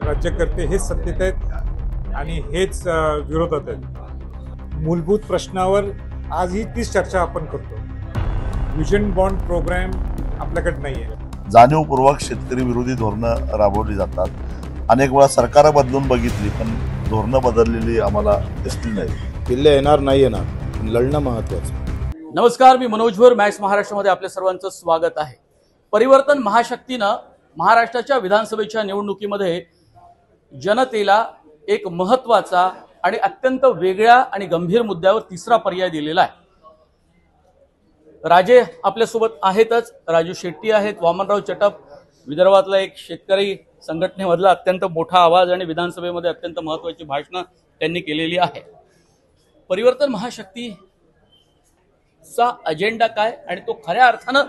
राज्यकर्ते हेच सत्तेत आहेत आणि हेच विरोधात आहेत। मूलभूत प्रश्नावर आजही तीच चर्चा आपण करतो। विजन बॉन्ड प्रोग्राम आपल्याकडे नाही आहे। जाणीवपूर्वक शेतकरी विरोधी धोरणं राबवली जातात। अनेक वेळा सरकार बदलून बघितली पण धोरणं बदललेली आम्हाला दिसली नाही। किल्ले येणार नाही येणार, लढणं महत्त्वाचं। नमस्कार, मी मनोज भोर, मॅक्स महाराष्ट्रामध्ये आपल्या सर्वांचं स्वागत आहे। परिवर्तन महाशक्तीनं महाराष्ट्राच्या विधानसभेच्या निवडणुकीमध्ये जनतेला एक महत्त्वाचा आणि अत्यंत वेगळ्या आणि गंभीर मुद्द्यावर तिसरा पर्याय दिलेला आहे। राजे आपल्यासोबत आहेतच, राजू शेट्टी आहेत, वामनराव चटप, विदर्भातला एक शेतकरी संघटनेमधला अत्यंत मोठा आवाज आणि विधानसभेमध्ये अत्यंत महत्त्वाची भाषणं त्यांनी केलेली आहे। परिवर्तन महाशक्तीचा अजेंडा काय आणि तो खऱ्या अर्थानं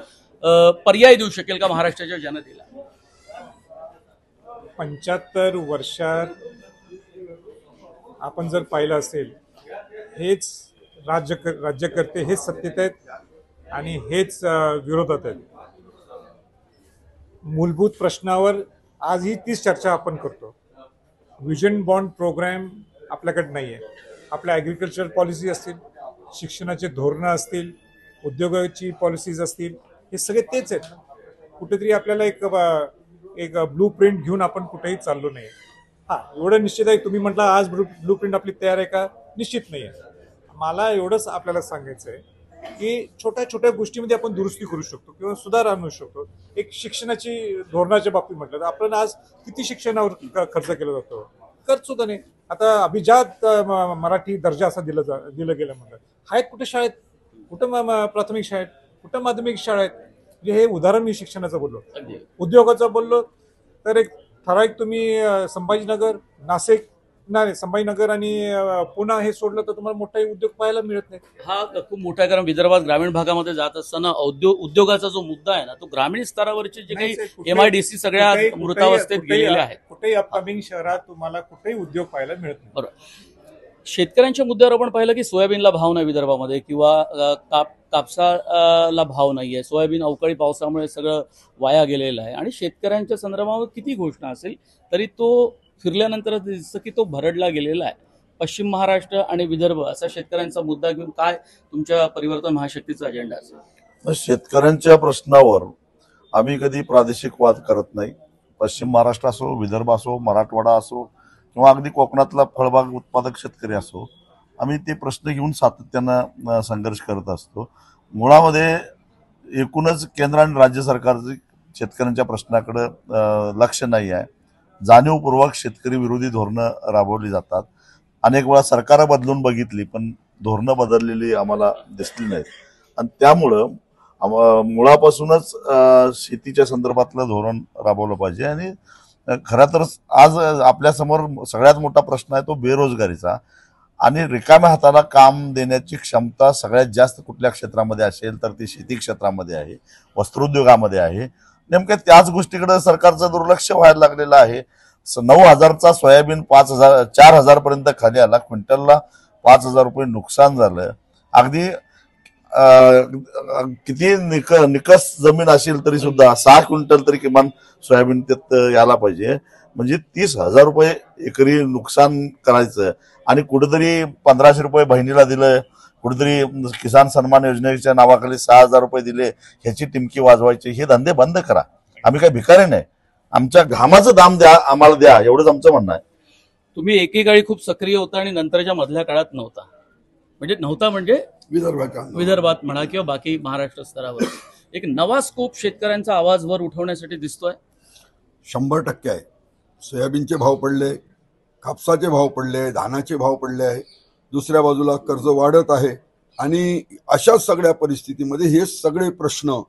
पर्याय देऊ शकेल का महाराष्ट्राच्या जनतेला? 75 वर्षात आपण जर पाहिलं असेल, हेच राज्यकर्ते हेच सत्तेत आहेत आणि हेच विरोधात आहेत। मूलभूत प्रश्नावर आजही तीच चर्चा आपण करतो। विजन बॉन्ड प्रोग्राम आपल्याकडे नाही आहे। आपल्या ॲग्रिकल्चर पॉलिसी असतील, शिक्षणाचे धोरणं असतील, उद्योगाची पॉलिसीज असतील, हे सगळे तेच आहेत। कुठेतरी आपल्याला एक ब्लू प्रिंट घेऊन आपण कुठेही चाललो नाही। हां, एवढं निश्चित आहे, तुम्ही म्हटलं आज ब्लू प्रिंट आपली तयार आहे का? निश्चित नाही आहे। मला एवढंच आपल्याला सांगायचं आहे की छोट्या छोट्या गोष्टीमध्ये आपण दुरुस्ती करू शकतो किंवा सुधार आणू शकतो। एक शिक्षणाची धोरणाच्या बाबतीत म्हटलं तर आपण आज किती शिक्षणावर खर्च केला जातो? खर्च सुद्धा नाही। आता अभिजात मराठी दर्जा असा दिलं गेलं म्हणतात। आहेत कुठे शाळेत? कुठं प्राथमिक शाळेत? कुठं माध्यमिक शाळेत? म्हणजे हे उदाहरण मी शिक्षणाचं बोललो। उद्योगाचं बोललो तर एक ठराविक तुम्ही संभाजीनगर, नाशिक, संभाजीनगर आणि पुणे हे सोडलं तर तुम्हाला मोठाही उद्योग पाहायला मिळत नाही। हा खूप मोठा आहे, कारण विदर्भात ग्रामीण भागामध्ये जात असताना उद्योगाचा जो मुद्दा आहे ना, तो ग्रामीण स्तरावरचे जे काही MIDC सगळ्या मृतावस्थेत गेलेले आहेत। कुठेही अपकमिंग शहरात तुम्हाला कुठेही उद्योग पाहायला मिळत नाही। बरोबर। शेतकऱ्यांच्या मुद्द्यावर आपण पाहिलं की सोयाबीनला भाव नाही विदर्भामध्ये, किंवा कापसाला भाव नाहीये। सोयाबीन अवकाळी पावसामुळे सगळं वाया गेलेलं आहे आणि शेतकऱ्यांच्या संदर्भात किती घोषणा असेल तरी तो फिरल्यानंतर दिसतं की तो भरडला गेलेला आहे। पश्चिम महाराष्ट्र आणि विदर्भ असा शेतकऱ्यांचा मुद्दा घेऊन काय तुमच्या परिवर्तन महाशक्तीचा अजेंडा असेल? शेतकऱ्यांच्या प्रश्नावर आम्ही कधी प्रादेशिक वाद करत नाही। पश्चिम महाराष्ट्र असो, विदर्भ असो, मराठवाडा असो किंवा अगदी कोकणातला फळबाग उत्पादक शेतकरी असो, आम्ही ते प्रश्न घेऊन सातत्यानं संघर्ष करत असतो। मुळामध्ये एकूणच केंद्र आणि राज्य सरकारचे शेतकऱ्यांच्या प्रश्नाकडे लक्ष नाही आहे। जाणीवपूर्वक शेतकरी विरोधी धोरणं राबवली जातात। अनेक वेळा सरकार बदलून बघितली पण धोरणं बदललेली आम्हाला दिसली नाहीत आणि त्यामुळं मुळापासूनच शेतीच्या संदर्भातलं धोरण राबवलं पाहिजे। आणि खरं तर आज आपल्यासमोर सगळ्यात मोठा प्रश्न आहे तो बेरोजगारीचा, आणि रिकाम्या हाताला काम देण्याची क्षमता सगळ्यात जास्त कुठल्या क्षेत्रामध्ये असेल तर ती शेती क्षेत्रामध्ये आहे, वस्त्रोद्योगामध्ये आहे। नेमक्या त्याच गोष्टीकडे सरकारचं दुर्लक्ष व्हायला लागलेलं आहे। 9,000चा सोयाबीन 4,000 पर्यंत खाली आला, क्विंटलला 5,000 रुपये नुकसान झालं। अगदी किती निकस जमीन असेल तरी सुद्धा 6 क्विंटल तरी किमान सोयाबीन त्यात यायला पाहिजे, म्हणजे 30,000 रुपये एकरी नुकसान करायचं। आणि कुठेतरी 1,500 रुपये बहिणीला दिलं, कुठेतरी किसान सन्मान योजनेच्या नावाखाली 6,000 रुपये दिले, ह्याची टिमकी वाजवायची। हे धंदे बंद करा। आम्ही काही भिकारी नाही, आमच्या घामाचं दाम द्या, आम्हाला द्या, एवढंच आमचं म्हणणं आहे। तुम्ही एकेकाळी खूप सक्रिय होता आणि नंतरच्या मधल्या काळात नव्हता, म्हणजे विदर्भात म्हणा किंवा बाकी महाराष्ट्र स्तरावर एक नवा स्कोप शेतकऱ्यांचा आवाज वर उठवण्यासाठी दिसतोय। 100% आहे। सोयाबीनचे भाव पडले, कापसाचे भाव पडले, धानाचे भाव पडले आहे, दुसऱ्या बाजूला कर्ज वाढत आहे आणि अशा सगळ्या परिस्थितीमध्ये हे सगळे प्रश्न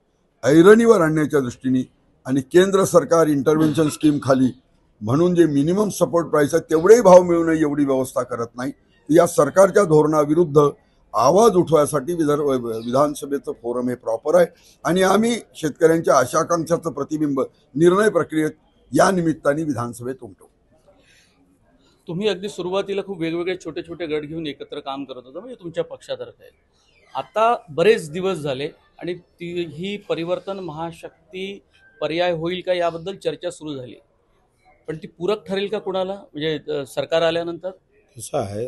ऐरणीवर आणण्याच्या दृष्टीने आणि केंद्र सरकार इंटरव्हेन्शन स्कीम खाली म्हणून जे मिनिमम सपोर्ट प्राइस आहे तेवढेही भाव मिळू नये एवढी व्यवस्था करत नाही। या सरकारच्या धोरणाविरुद्ध आवाज उठवायसाठी विधानसभेचं फोरम हे प्रॉपर आहे आणि आम्ही शेतकऱ्यांच्या आशाकांक्षाचं प्रतिबिंब निर्णय प्रक्रियेत या निमित्ताने विधानसभेत उमटवू। तुम्ही अगदी सुरुवातीला खूप वेगवेगळे छोटे छोटे गट घेऊन एकत्र काम करत होता, म्हणजे तुमच्या पक्षातर्फे। आता बरेच दिवस झाले आणि ही परिवर्तन महाशक्ती पर्याय होईल का याबद्दल चर्चा सुरू झाली। पण ती पूरक ठरेल का कुणाला, म्हणजे सरकार आल्यानंतर? कसं आहे,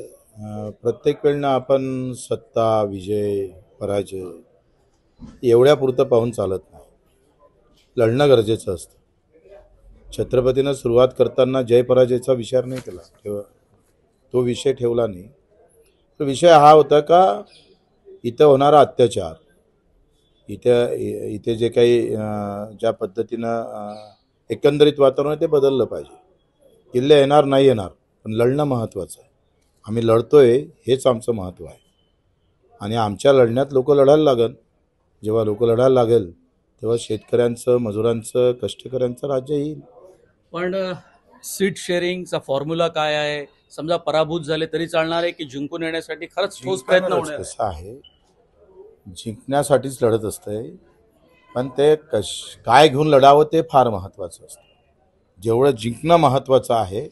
प्रत्येक वेळेला आपण सत्ता, विजय, पराजय एवढ्यापुरतं पाहून चालत नाही. लढणं गरजेचं असतं. छत्रपतीनं सुरुवात करताना जय पराजयचा विचार नाही केला, तो विषय ठेवला नाही. तर विषय हा होता का इथं होणारा अत्याचार, इथे जे काही ज्या पद्धतीनं एकंदरीत वातावरण आहे ते बदललं पाहिजे. किल्ले येणार नाही येणार, पण लढणं महत्त्वाचं आहे. आम्ही लढतोय हेच आमचं महत्त्व आहे. आणि आमच्या लढण्यात लोक लढायला लागल. जेव्हा लोक लढायला लागेल तेव्हा शेतकऱ्यांचं, मजुरांचं, कष्टकऱ्यांचं राज्य येईल. पण सीट शेअरिंगचा फॉर्म्युला काय आहे? समजा पराभूत झाले तरी चालणार आहे की जिंकून येण्यासाठी खरंच ठोस प्रयत्न होणार आहे? कसं आहे, जिंकण्यासाठीच लढत असते, पण ते काय घेऊन लढावं ते फार महत्त्वाचं असतं. जेवढं जिंकणं महत्त्वाचं आहे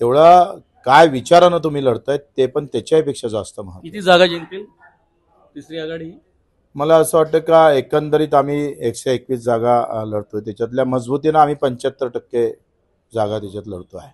तेवढं काय विचारानं तुम्ही लढताय ते पण त्याच्यापेक्षा जास्त महत्त्वाचं. किती जागा जिंकतील तिसरी आघाडी? मला असं वाटतं का एकंदरीत आम्ही 121 जागा लढतोय, त्याच्यातल्या मजबूतीनं आम्ही 75% जागा त्याच्यात लढतो आहे.